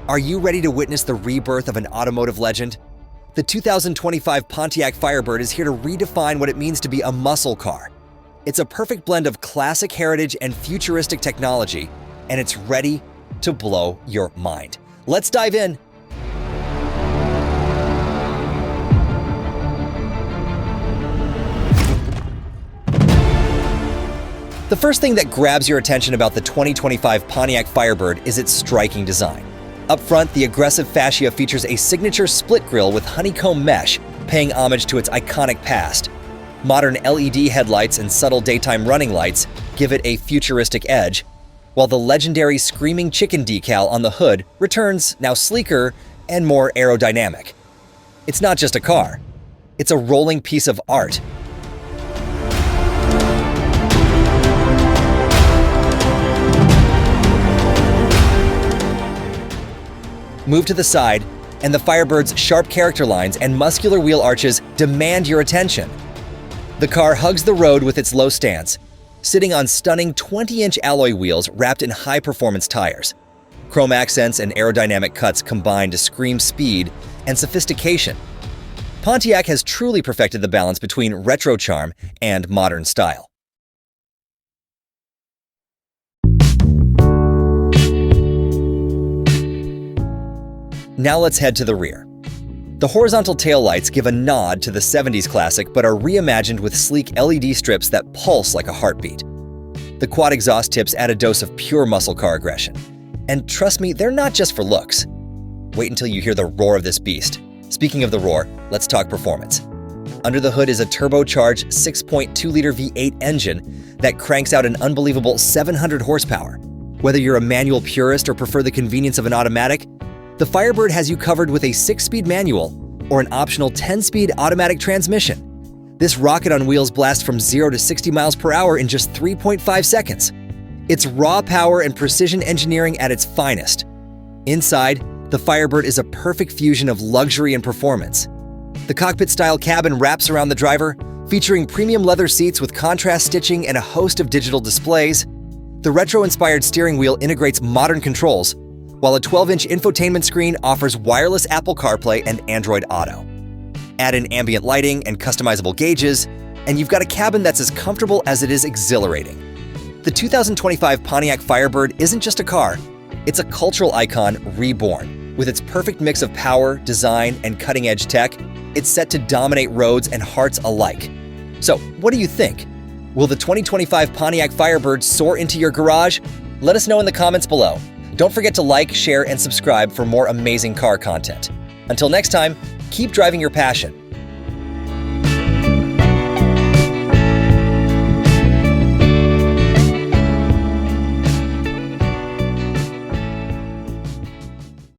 Are you ready to witness the rebirth of an automotive legend? The 2025 Pontiac Firebird is here to redefine what it means to be a muscle car. It's a perfect blend of classic heritage and futuristic technology, and it's ready to blow your mind. Let's dive in. The first thing that grabs your attention about the 2025 Pontiac Firebird is its striking design. Up front, the aggressive fascia features a signature split grille with honeycomb mesh, paying homage to its iconic past. Modern LED headlights and subtle daytime running lights give it a futuristic edge, while the legendary screaming chicken decal on the hood returns, now sleeker and more aerodynamic. It's not just a car, it's a rolling piece of art. Move to the side, and the Firebird's sharp character lines and muscular wheel arches demand your attention. The car hugs the road with its low stance, sitting on stunning 20-inch alloy wheels wrapped in high-performance tires. Chrome accents and aerodynamic cuts combine to scream speed and sophistication. Pontiac has truly perfected the balance between retro charm and modern style. Now let's head to the rear. The horizontal taillights give a nod to the 70s classic but are reimagined with sleek LED strips that pulse like a heartbeat. The quad exhaust tips add a dose of pure muscle car aggression. And trust me, they're not just for looks. Wait until you hear the roar of this beast. Speaking of the roar, let's talk performance. Under the hood is a turbocharged 6.2-liter V8 engine that cranks out an unbelievable 700 horsepower. Whether you're a manual purist or prefer the convenience of an automatic, the Firebird has you covered with a 6-speed manual or an optional 10-speed automatic transmission. This rocket on wheels blasts from 0 to 60 miles per hour in just 3.5 seconds. It's raw power and precision engineering at its finest. Inside, the Firebird is a perfect fusion of luxury and performance. The cockpit-style cabin wraps around the driver, featuring premium leather seats with contrast stitching and a host of digital displays. The retro-inspired steering wheel integrates modern controls, while a 12-inch infotainment screen offers wireless Apple CarPlay and Android Auto. Add in ambient lighting and customizable gauges, and you've got a cabin that's as comfortable as it is exhilarating. The 2025 Pontiac Firebird isn't just a car, it's a cultural icon reborn. With its perfect mix of power, design, and cutting-edge tech, it's set to dominate roads and hearts alike. So, what do you think? Will the 2025 Pontiac Firebird soar into your garage? Let us know in the comments below. Don't forget to like, share, and subscribe for more amazing car content. Until next time, keep driving your passion.